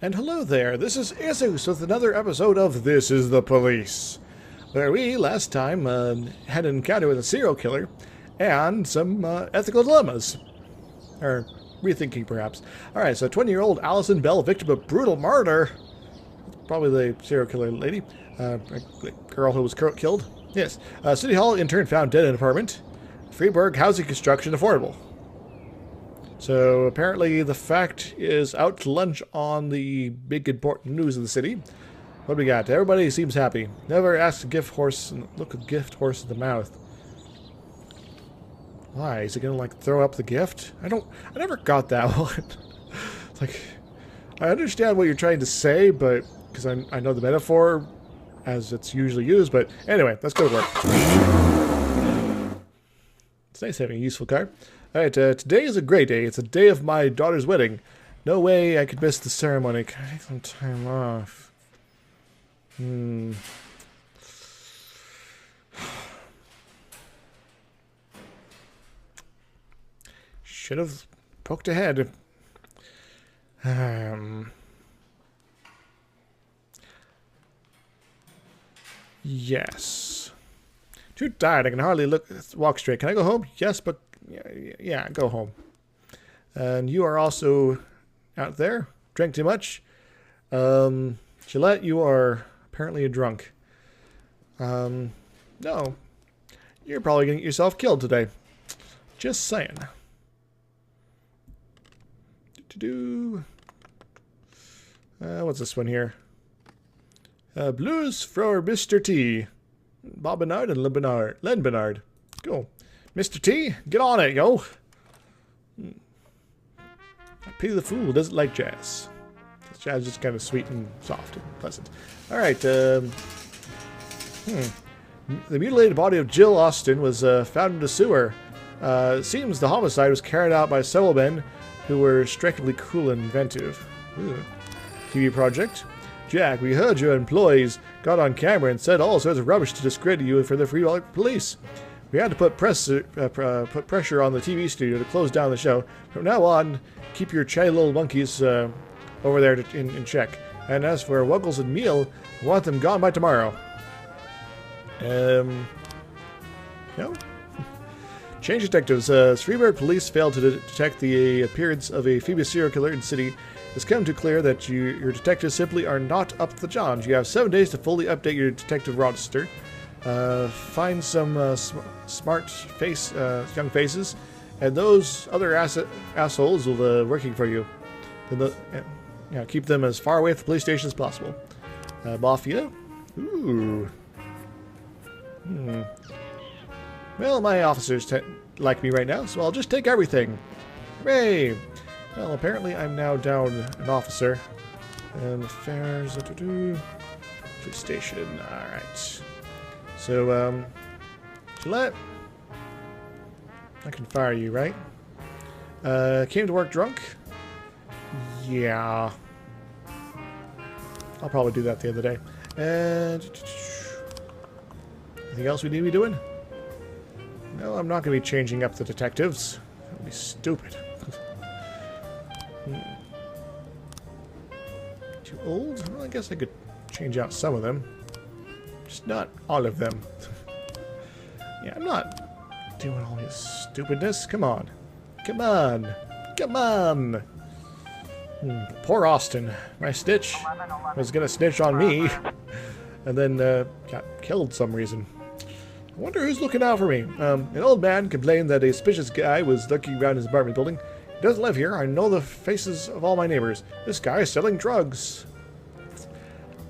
And hello there, this is DrIzixs with another episode of This is the Police, where we, last time, had an encounter with a serial killer and some ethical dilemmas. Or rethinking, perhaps. Alright, so 20-year-old Allison Bell, victim of brutal murder. Probably the serial killer lady. Girl who was killed. Yes. City Hall intern found dead in an apartment. Freeburg housing construction affordable. So apparently the fact is out to lunch on the big important news of the city. What do we got? Everybody seems happy. Never ask a gift horse and look a gift horse in the mouth. Why? Is he gonna like throw up the gift? I never got that one. It's like, I understand what you're trying to say, but because I know the metaphor as it's usually used, but anyway, let's go to work. It's nice having a useful car. Alright, today is a great day. It's a day of my daughter's wedding. No way I could miss the ceremony. Can I take some time off? Should have poked ahead. Yes. Too tired. I can hardly walk straight. Can I go home? Yes, but yeah, go home. And you are also out there. Drank too much. Gillette, you are apparently a drunk. No. You're probably going to get yourself killed today. Just saying. What's this one here? Blues for Mr. T. Bob Bernard and Len Bernard. Cool. Mr. T, get on it, yo. I pity the fool who doesn't like jazz. Jazz is just kind of sweet and soft and pleasant. Alright, the mutilated body of Jill Austin was found in a sewer. It seems the homicide was carried out by several men who were strikingly cruel and inventive. Ooh. TV project. Jack, we heard your employees got on camera and said all sorts of rubbish to discredit you for the Free Police. We had to put pressure on the TV studio to close down the show. From now on, keep your chatty little monkeys over there in check. And as for Wuggles and Meal, I want them gone by tomorrow. No? Change detectives. Freeburg police failed to detect the appearance of a Phoebe serial killer in the city. It's come to clear that your detectives simply are not up to the challenge. You have 7 days to fully update your detective roster. Find some smart young faces, and those other assholes will be working for you. Keep them as far away from the police station as possible. Mafia? Ooh. Well, my officers like me right now, so I'll just take everything. Hooray! Well, apparently I'm now down an officer. And affairs, police station, alright. So, Gillette, I can fire you, right? Came to work drunk? Yeah. I'll probably do that the other day. And anything else we need to be doing? No, I'm not going to be changing up the detectives. That would be stupid. Too old? Well, I guess I could change out some of them. Just not all of them. Yeah, I'm not doing all this stupidness. Come on. Come on. Come on. Poor Austin. My snitch was going to snitch on me. And then got killed for some reason. I wonder who's looking out for me. An old man complained that a suspicious guy was lurking around his apartment building. He doesn't live here. I know the faces of all my neighbors. This guy is selling drugs.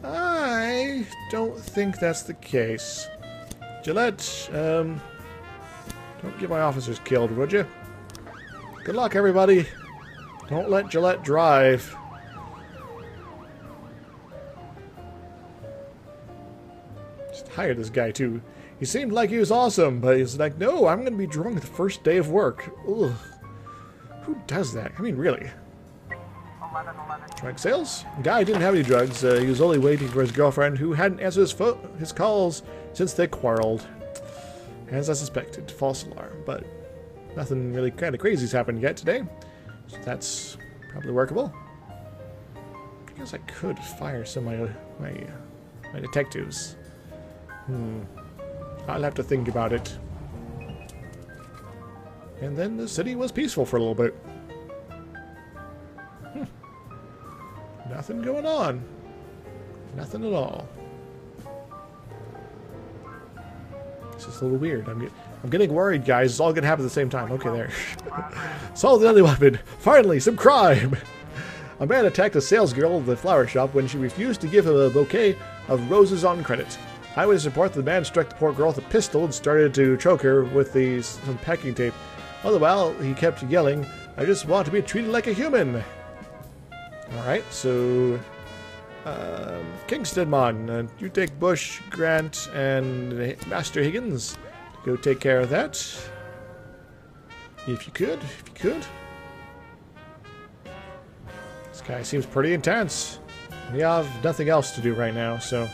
I don't think that's the case. Gillette, don't get my officers killed, would you? Good luck, everybody. Don't let Gillette drive. Just hired this guy, too. He seemed like he was awesome, but he's like, no, I'm going to be drunk the first day of work. Ugh. Who does that? I mean, really? Drug sales? The guy didn't have any drugs. He was only waiting for his girlfriend, who hadn't answered his calls since they quarreled. As I suspected, false alarm. But nothing really kind of crazy's happened yet today. So that's probably workable. I guess I could fire some of my detectives. I'll have to think about it. And then the city was peaceful for a little bit. Nothing going on. Nothing at all. It's just a little weird. I'm getting worried, guys. It's all gonna happen at the same time. Okay, there. Solve the deadly weapon. Finally, some crime. A man attacked a salesgirl at the flower shop when she refused to give him a bouquet of roses on credit. Eyewitness report that the man struck the poor girl with a pistol and started to choke her with some packing tape. All the while, he kept yelling, "I just want to be treated like a human." Alright, so... Kingstonmon, you take Bush, Grant, and Master Higgins to go take care of that. If you could. This guy seems pretty intense. We have nothing else to do right now, so...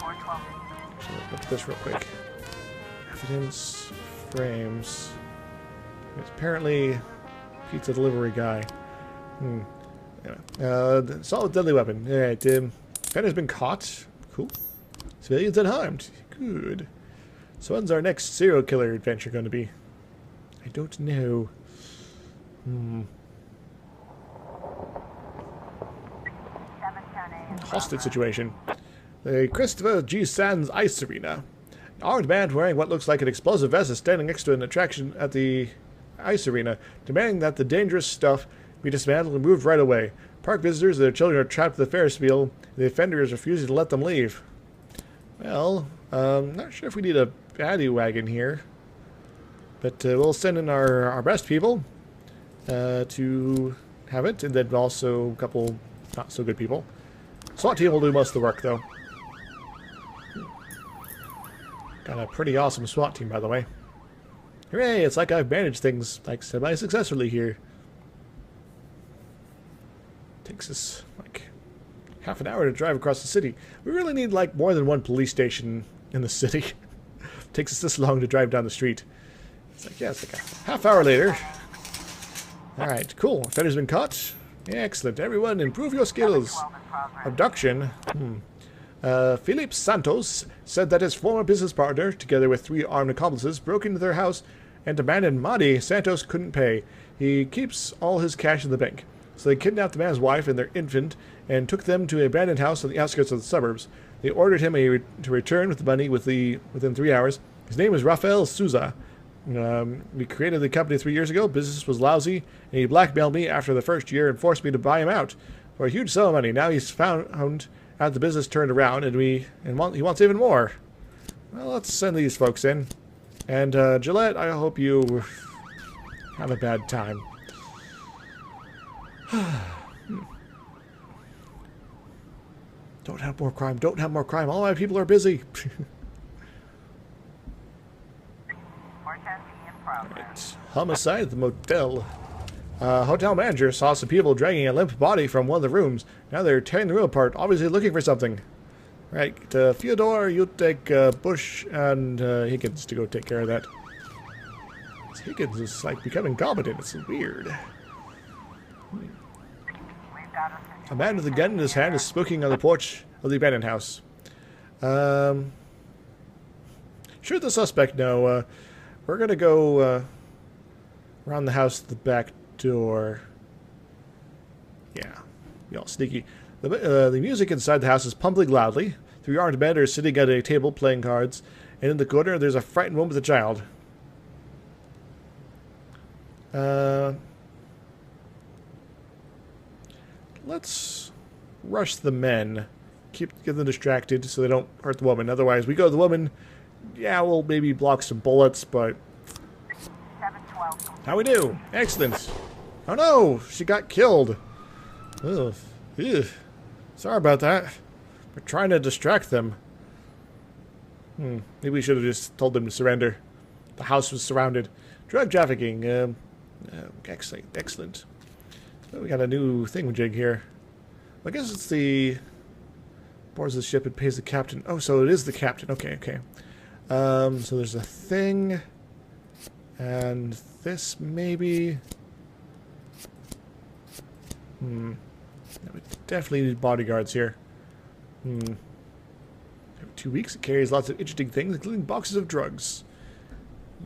Actually, look at this real quick. Evidence, frames... It's apparently pizza delivery guy. Solid deadly weapon. Alright, Fenner's been caught. Cool. Civilians unharmed. Good. So when's our next serial killer adventure going to be? I don't know. Hostage situation. The Christopher G. Sands Ice Arena. An armed man wearing what looks like an explosive vest is standing next to an attraction at the ice arena, demanding that the dangerous stuff be dismantled and moved right away. Park visitors and their children are trapped at the Ferris wheel, and the offender is refusing to let them leave. Well, not sure if we need a paddy wagon here, but we'll send in our best people to have it, and then also a couple not so good people. SWAT team will do most of the work, though. Got a pretty awesome SWAT team, by the way. Hooray, it's like I've managed things like semi-successfully here. Takes us like half an hour to drive across the city. We really need like more than one police station in the city. Takes us this long to drive down the street. It's like, yeah, it's like a half hour later. Alright, cool. Offender's been caught. Excellent. Everyone, improve your skills. Abduction. Philippe Santos said that his former business partner, together with 3 armed accomplices, broke into their house and demanded money Santos couldn't pay. He keeps all his cash in the bank. So they kidnapped the man's wife and their infant and took them to an abandoned house on the outskirts of the suburbs. They ordered him to return with the money within 3 hours. His name is Rafael Souza. We created the company 3 years ago. Business was lousy, and he blackmailed me after the first year and forced me to buy him out for a huge sum of money. Now he's found out the business turned around, and he wants even more. Well, let's send these folks in. And Gillette, I hope you have a bad time. Don't have more crime. Don't have more crime. All my people are busy. Right. Homicide at the motel. Hotel manager saw some people dragging a limp body from one of the rooms. Now they're tearing the room apart, obviously looking for something. Right, Fyodor, you take Bush and Higgins to go take care of that. Higgins is like becoming competent. It's weird. A man with a gun in his hand is smoking on the porch of the abandoned house. Shoot the suspect. No, we're gonna go around the house to the back door. Yeah, be all sneaky. The music inside the house is pumping loudly. 3 armed men are sitting at a table playing cards, and in the corner there's a frightened woman with a child. Let's rush the men. Get them distracted so they don't hurt the woman. Otherwise, we go to the woman. Yeah, we'll maybe block some bullets, but... How we do? Excellent. Oh no! She got killed. Ugh. Ugh. Sorry about that. We're trying to distract them. Maybe we should have just told them to surrender. The house was surrounded. Drug trafficking. Excellent. Excellent. So we got a new thingamajig here. I guess it's the... boards the ship and pays the captain. Oh, so it is the captain. Okay, okay. So there's a thing. And this maybe... We definitely need bodyguards here. 2 weeks. It carries lots of interesting things, including boxes of drugs.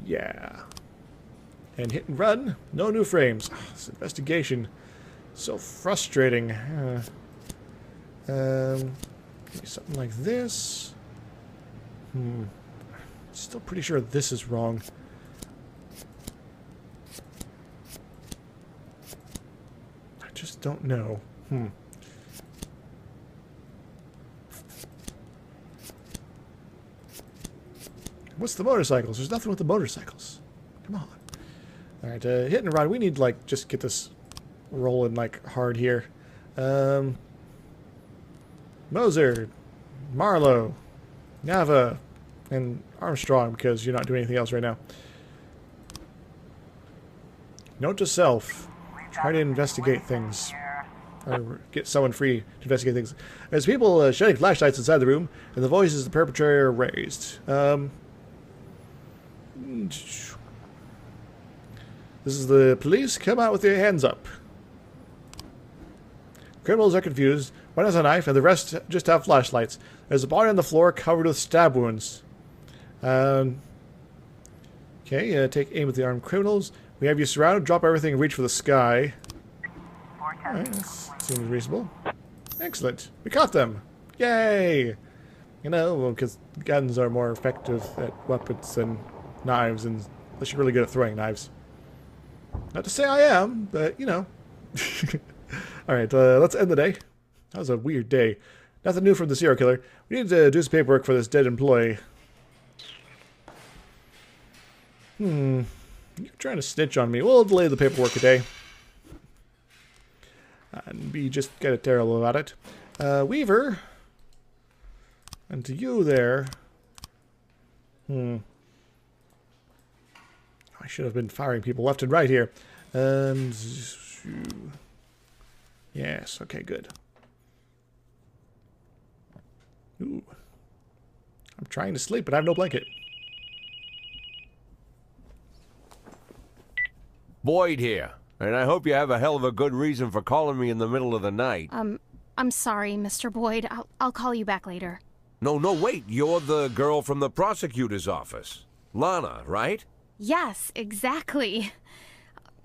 Yeah. And hit and run. No new frames. This investigation. So frustrating. Maybe something like this. Still pretty sure this is wrong. I just don't know. What's the motorcycles? There's nothing with the motorcycles. Come on. Alright, hit and run. We need, like, just get this rolling, like, hard here. Moser, Marlowe, Nava, and Armstrong, because you're not doing anything else right now. Note to self. Try to investigate things. Or get someone free to investigate things. There's people shining flashlights inside the room, and the voices of the perpetrator are raised. This is the police. Come out with your hands up. Criminals are confused. One has a knife, and the rest just have flashlights. There's a body on the floor covered with stab wounds. Okay, take aim at the armed criminals. We have you surrounded. Drop everything and reach for the sky. Alright, that seems reasonable. Excellent. We caught them. Yay! You know, because guns are more effective at weapons than knives, and unless you're really good at throwing knives. Not to say I am, but, you know. Alright, let's end the day. That was a weird day. Nothing new from the serial killer. We need to do some paperwork for this dead employee. You're trying to snitch on me. We'll delay the paperwork a day. And be just kind of terrible about it. Weaver. And to you there. I should have been firing people left and right here. And... yes, okay, good. Ooh. I'm trying to sleep, but I have no blanket. Boyd here, and I hope you have a hell of a good reason for calling me in the middle of the night. I'm sorry, Mr. Boyd. I'll call you back later. No, wait. You're the girl from the prosecutor's office. Lana, right? Yes, exactly.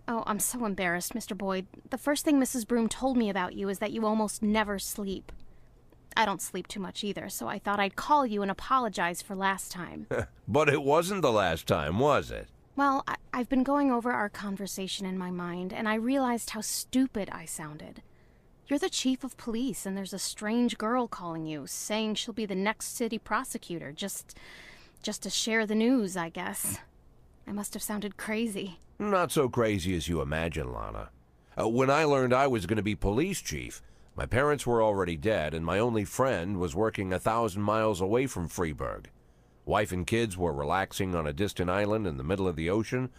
Oh, I'm so embarrassed, Mr. Boyd. The first thing Mrs. Broom told me about you is that you almost never sleep. I don't sleep too much either, so I thought I'd call you and apologize for last time. But it wasn't the last time, was it? Well, I've been going over our conversation in my mind, and I realized how stupid I sounded. You're the chief of police, and there's a strange girl calling you, saying she'll be the next city prosecutor, just to share the news, I guess. I must have sounded crazy. Not so crazy as you imagine, Lana. When I learned I was going to be police chief, my parents were already dead, and my only friend was working 1,000 miles away from Freeburg. Wife and kids were relaxing on a distant island in the middle of the ocean.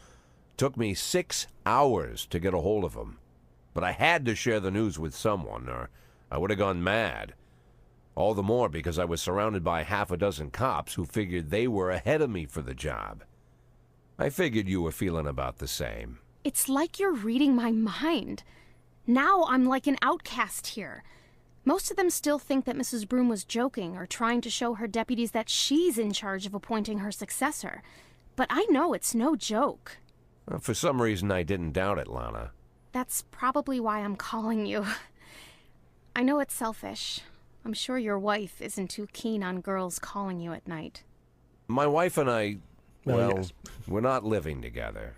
Took me 6 hours to get a hold of them. But I had to share the news with someone, or I would have gone mad. All the more because I was surrounded by half a dozen cops who figured they were ahead of me for the job. I figured you were feeling about the same. It's like you're reading my mind. Now I'm like an outcast here. Most of them still think that Mrs. Broom was joking or trying to show her deputies that she's in charge of appointing her successor. But I know it's no joke. For some reason, I didn't doubt it, Lana. That's probably why I'm calling you. I know it's selfish. I'm sure your wife isn't too keen on girls calling you at night. My wife and I, well, yes. We're not living together.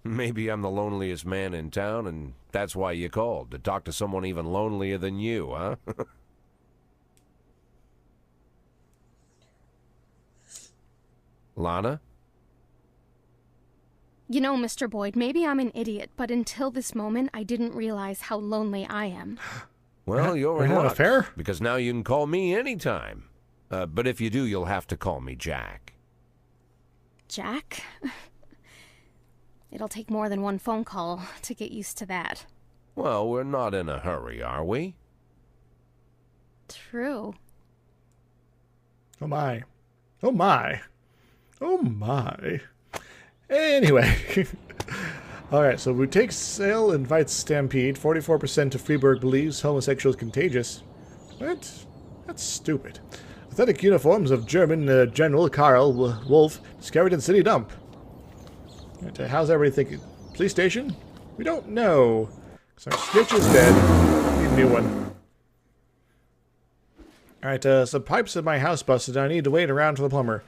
Maybe I'm the loneliest man in town, and that's why you called, to talk to someone even lonelier than you, huh? Lana? You know, Mr. Boyd, maybe I'm an idiot, but until this moment, I didn't realize how lonely I am. Well, you're in We're not luck, affair? because now you can call me anytime. But if you do, you'll have to call me Jack. Jack? It'll take more than one phone call to get used to that. Well, we're not in a hurry, are we? True. Oh my. Oh my. Oh my. Anyway. Alright, so Boutique Sale invites Stampede. 44% of Freeburg believes homosexual is contagious. What? That's stupid. Authentic uniforms of German General Karl Wolf discovered in city dump. Right, how's everybody thinking? Police station? We don't know. Because our snitch is dead. Need a new one. Alright, some pipes in my house busted. I need to wait around for the plumber.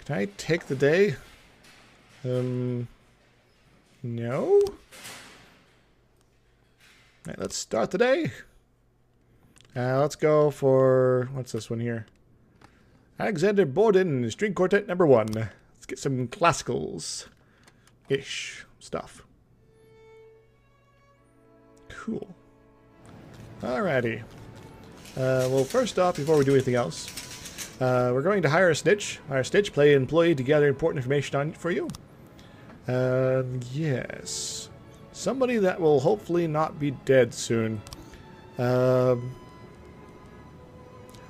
Can I take the day? No? Alright, let's start the day. Let's go for... what's this one here? Alexander Borden, String Quartet number 1. Let's get some classicals-ish stuff. Cool. Alrighty. Well, first off, before we do anything else, we're going to hire a snitch. Hire a snitch, play employee to gather important information for you. Yes. Somebody that will hopefully not be dead soon.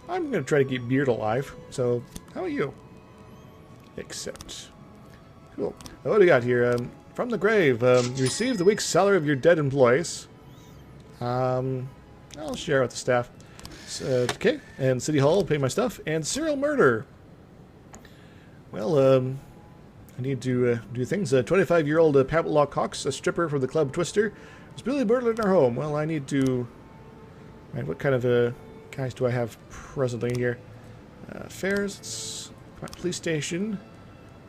I'm going to try to keep Beard alive. So, how are you? Accept. Cool. What do we got here? From the grave. You receive the week's salary of your dead employees. I'll share with the staff. Okay. And City Hall, pay my stuff. And serial murder. Well, I need to do things. A 25-year-old Pablo Cox, a stripper from the club Twister, was brutally murdered in her home. Well, I need to... right, what kind of guys do I have presently here? Affairs, police station,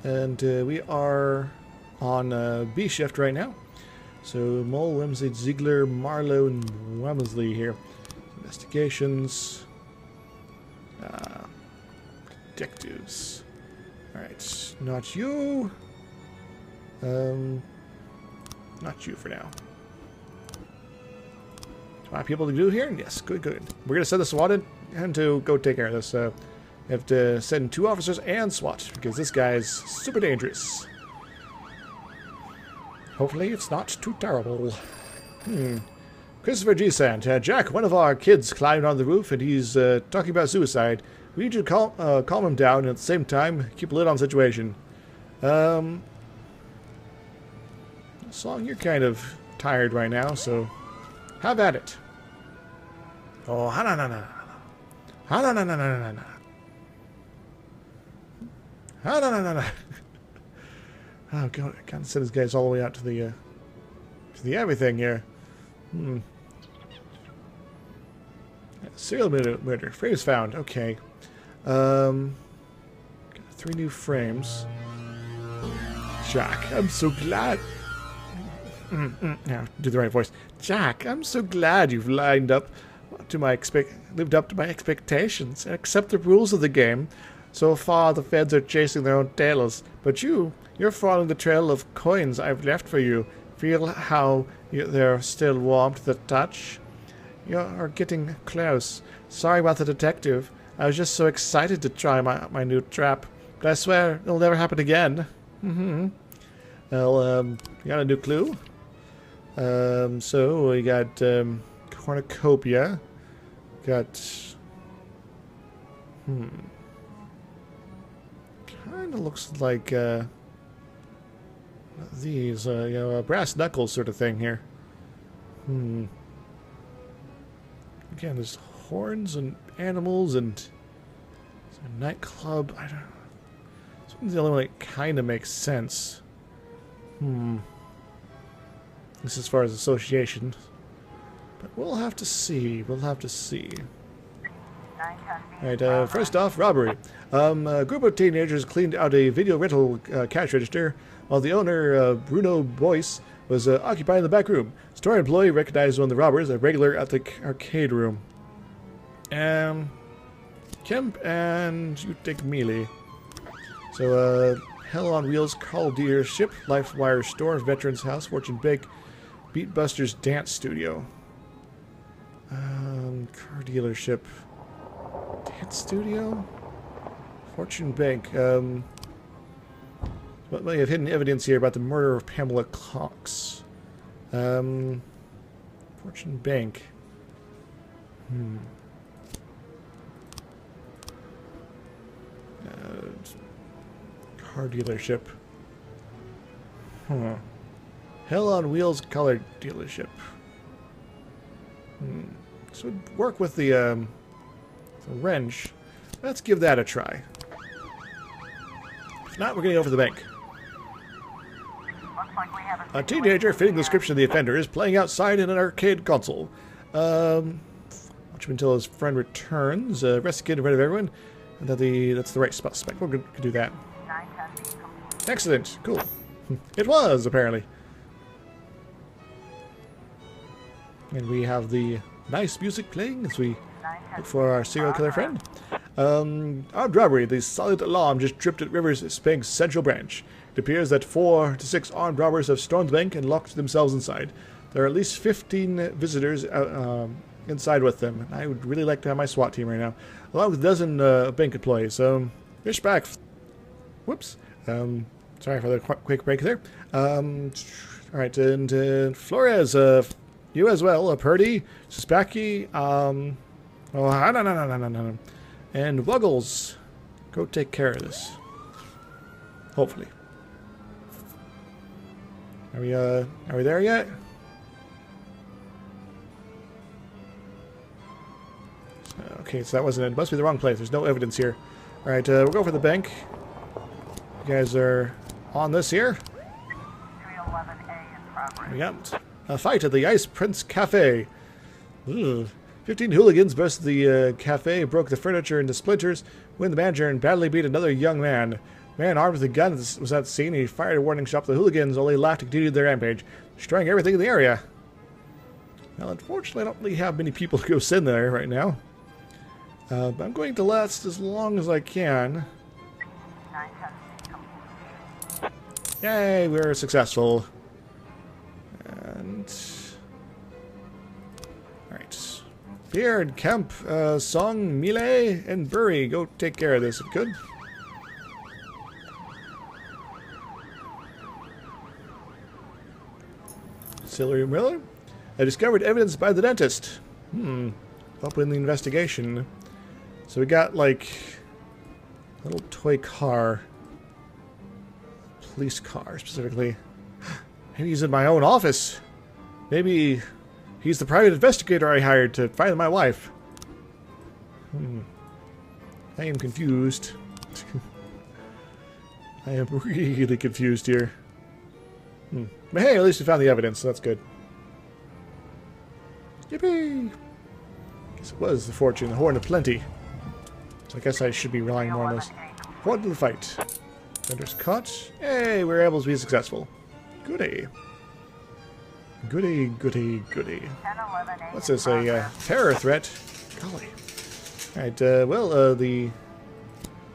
and we are on B shift right now. So Mole, Wemsley, Ziegler, Marlowe, and Wemsley here. Investigations. Detectives. Alright, not you. Not you for now. Do I have people to do here? Yes, good, good. We're going to send the SWAT in and to go take care of this. We have to send 2 officers and SWAT because this guy's super dangerous. Hopefully it's not too terrible. Christopher G. Sant. Jack, one of our kids climbed on the roof and he's talking about suicide. We need you to calm him down and at the same time keep a lid on the situation. Song, you're kind of tired right now, so have at it. Oh, ha-na-na-na-na. Ha-na-na-na-na-na-na. Ha-na-na-na-na. Oh, God, I can't send these guys all the way out to the everything here. Serial murder. Frames found. Okay. Got 3 new frames. Jack, I'm so glad. Now, do the right voice. Jack, I'm so glad you've lived up to my expectations and accept the rules of the game. So far, the feds are chasing their own tails, but you're following the trail of coins I've left for you. Feel how they're still warm to the touch. You're getting close. Sorry about the detective. I was just so excited to try my new trap, but I swear it'll never happen again. Well, you got a new clue? So we got cornucopia. Got kind of looks like these a brass knuckles sort of thing here. Again, there's horns and animals and it's a nightclub. I don't know. This one's the only one that kind of makes sense. This as far as association. But we'll have to see. We'll have to see. Alright, first off, robbery. A group of teenagers cleaned out a video rental cash register while the owner, Bruno Boyce, was occupied in the back room. Store employee recognized one of the robbers, a regular at the arcade room. Kemp and you take Mealy. So, Hell on Wheels, Call Dealership, LifeWire Store, Veterans House, Fortune Bake, Beatbusters Dance Studio. Car Dealership. Dance Studio? Fortune Bank. We have hidden evidence here about the murder of Pamela Cox. Fortune Bank. Car dealership. Hell on Wheels color dealership. So work with the wrench. Let's give that a try. If not, we're going to go for the bank. A teenager fitting the description of the offender is playing outside in an arcade console. Watch him until his friend returns. Arrest the kid in front of everyone. And that's the right suspect. We're going to do that. Excellent. Cool. It was, apparently. And we have the nice music playing as we look for our serial killer friend. Armed robbery. The solid alarm just tripped at Rivers Bank's central branch. It appears that 4 to 6 armed robbers have stormed the bank and locked themselves inside. There are at least 15 visitors inside with them. I would really like to have my SWAT team right now, along with a dozen bank employees. Fish back. Whoops. Sorry for the quick break there. Alright, and Flores, you as well. Purdy, Suspaki, no. And Wuggles. Go take care of this. Hopefully. Are we there yet? Okay, so that wasn't it. It must be the wrong place. There's no evidence here. Alright, we'll go for the bank. You guys are on this here. 311A in progress. We got a fight at the Ice Prince Cafe. Ugh. 15 hooligans burst the cafe, broke the furniture into splinters, went the manager, and badly beat another young man. Man armed with a gun was at the scene. He fired a warning shot at the hooligans, only laughed and continued their rampage, destroying everything in the area. Well, unfortunately, I don't really have many people to go send there right now. But I'm going to last as long as I can. 910. Yay, we're successful. And... Alright. Beard, Kemp, Song, Mile, and Burry. Go take care of this, if you could. Celery Miller. I discovered evidence by the dentist. Up in the investigation. So we got, like, a little toy car. Police car, specifically. Maybe he's in my own office. Maybe he's the private investigator I hired to find my wife. I am confused. I am really confused here. But hey, at least we found the evidence, so that's good. Yippee! Guess it was the fortune, the horn of plenty. So I guess I should be relying more on this. Forward to the fight. Vendor's caught. Hey, we were able to be successful. Goody. Goody, goody, goody. What's this, a terror threat? Golly. Alright, the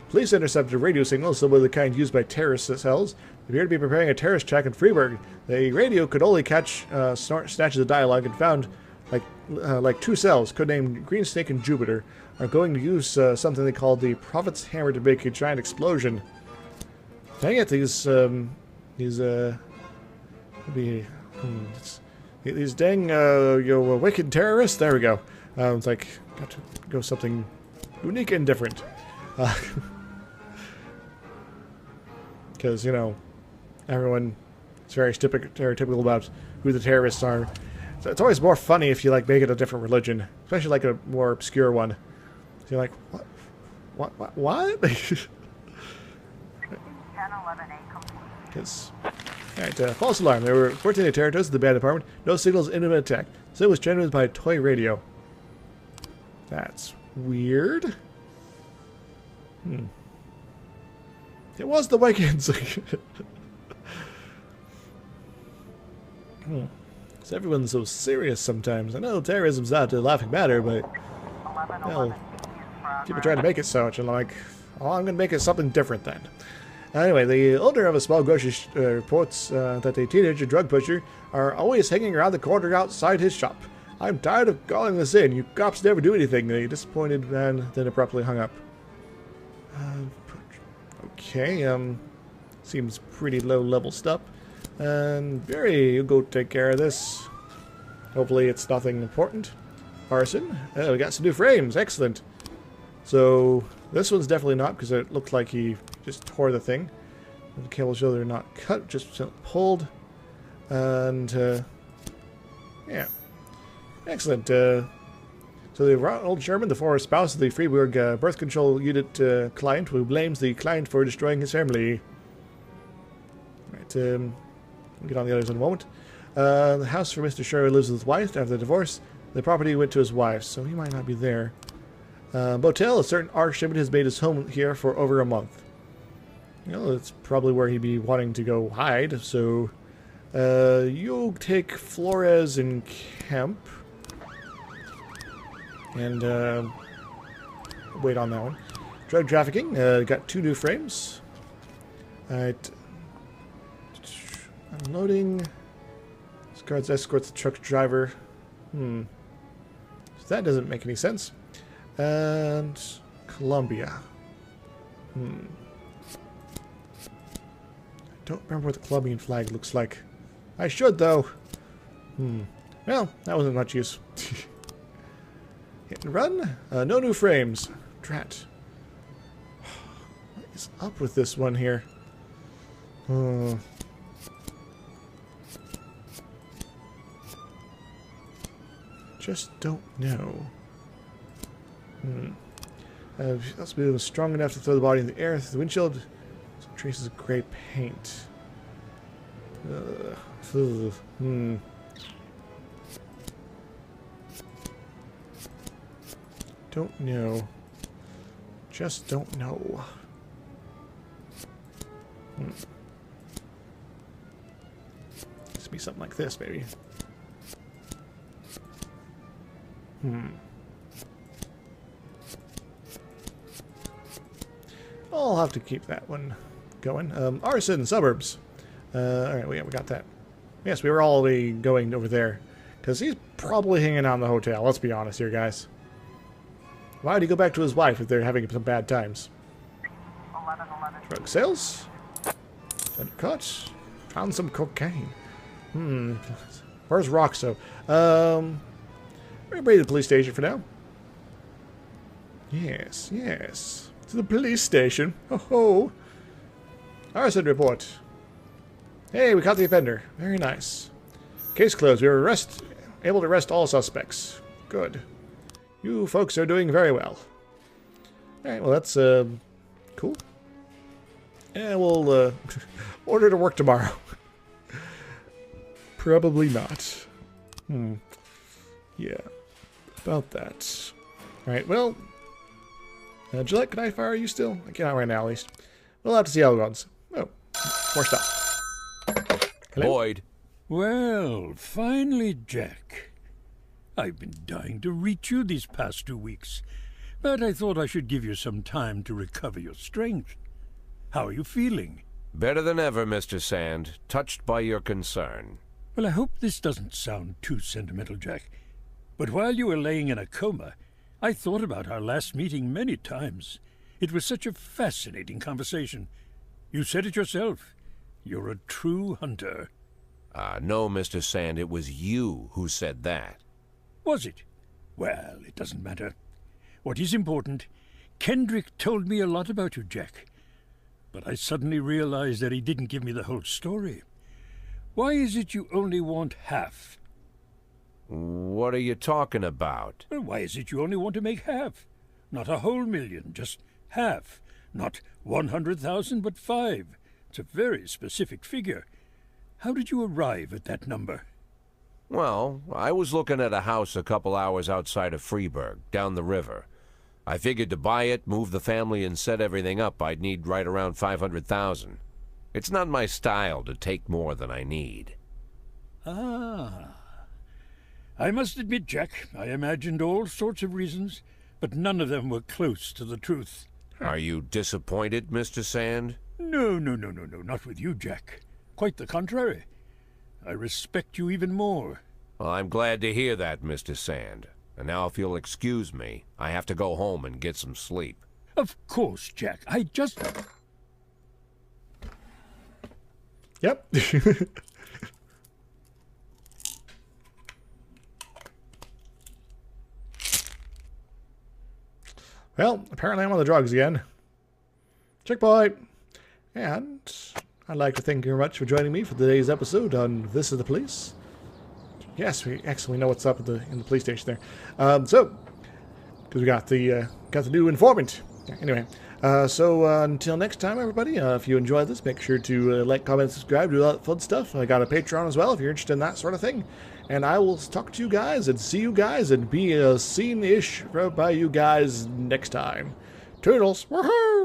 police intercepted a radio signal, similar to the kind used by terrorist cells. They appear to be preparing a terrorist attack in Freiburg. The radio could only catch snatches of dialogue and found like 2 cells, codenamed Green Snake and Jupiter, are going to use something they call the Prophet's Hammer to make a giant explosion. Dang it, these dang wicked terrorists. There we go. It's like got to go something unique and different, because you know everyone is very stereotypical about who the terrorists are. So it's always more funny if you like make it a different religion, especially like a more obscure one. So you're like, what? 1011A complete. Because, alright, false alarm. There were 14 territories in the bad department. No signals, imminent attack. So it was generated by a toy radio. That's weird. It was the Wiccans. So everyone's so serious sometimes. I know terrorism's not a laughing matter, but well, people try to make it so. And I'm like, oh, I'm going to make it something different then. Anyway, the owner of a small grocery reports that a teenager drug pusher are always hanging around the corner outside his shop. I'm tired of calling this in. You cops never do anything. The disappointed man then abruptly hung up. Okay, seems pretty low-level stuff. And Barry, you go take care of this. Hopefully it's nothing important. Arson. We got some new frames. Excellent. So this one's definitely not, because it looks like he just tore the thing. The cables show they're not cut, just pulled. And, yeah. Excellent. So the Ronald Sherman, the former spouse of the Freiburg birth control unit client, who blames the client for destroying his family. Right, we'll get on the others in a moment. The house for Mr. Sherman lives with his wife after the divorce. The property went to his wife, so he might not be there. Motel, a certain R. Shipman has made his home here for over a month. You know, that's probably where he'd be wanting to go hide, so... you'll take Flores and Kemp. And, wait on that one. Drug trafficking, got 2 new frames. Alright. Unloading. This guards escorts the truck driver. So that doesn't make any sense. And Colombia. I don't remember what the Colombian flag looks like. I should, though. Well, that wasn't much use. Hit and run. No new frames. Drat. What is up with this one here? Just don't know. Let's be strong enough to throw the body in the air through the windshield. Some traces of gray paint. Don't know. Just don't know. This be something like this, maybe. I'll have to keep that one going. Arson suburbs. Alright, we got that. Yes, we were already going over there. Because he's probably hanging out in the hotel, let's be honest here, guys. Why would he go back to his wife if they're having some bad times? 1111. Drug sales? Undercut? Found some cocaine. Where's Roxo? Everybody to the police station for now. Yes, yes. To the police station. Ho ho. Arson report. Hey, we caught the offender. Very nice. Case closed. We were able to arrest all suspects. Good. You folks are doing very well. Alright, well that's cool. And we'll order to work tomorrow. Probably not. Yeah. About that. Alright, well. Gillette, can I fire you still? I cannot right now, at least. We'll have to see how it goes. Oh, more stuff. Hello? Boyd. Well, finally, Jack. I've been dying to reach you these past 2 weeks, but I thought I should give you some time to recover your strength. How are you feeling? Better than ever, Mr. Sand. Touched by your concern. Well, I hope this doesn't sound too sentimental, Jack, but while you were laying in a coma, I thought about our last meeting many times. It was such a fascinating conversation. You said it yourself. You're a true hunter. No, Mr. Sand, it was you who said that. Was it? Well, it doesn't matter. What is important, Kendrick told me a lot about you, Jack. But I suddenly realized that he didn't give me the whole story. Why is it you only want half? What are you talking about? Well, why is it you only want to make half? Not a whole million, just half. Not 100,000, but 5. It's a very specific figure. How did you arrive at that number? Well, I was looking at a house a couple hours outside of Freiburg, down the river. I figured to buy it, move the family, and set everything up, I'd need right around 500,000. It's not my style to take more than I need. Ah. I must admit, Jack, I imagined all sorts of reasons, but none of them were close to the truth. Are you disappointed, Mr. Sand? No, not with you, Jack. Quite the contrary. I respect you even more. Well, I'm glad to hear that, Mr. Sand. And now if you'll excuse me, I have to go home and get some sleep. Of course, Jack. I just... Yep. Well, apparently I'm on the drugs again. Checkpoint. And I'd like to thank you very much for joining me for today's episode on This is the Police. Yes, we actually know what's up in the police station there. So, because we got the new informant. Anyway, until next time, everybody, if you enjoyed this, make sure to like, comment, subscribe, do all that fun stuff. I got a Patreon as well if you're interested in that sort of thing. And I will talk to you guys and see you guys and be seen-ish by you guys next time. Toodles! Woohoo!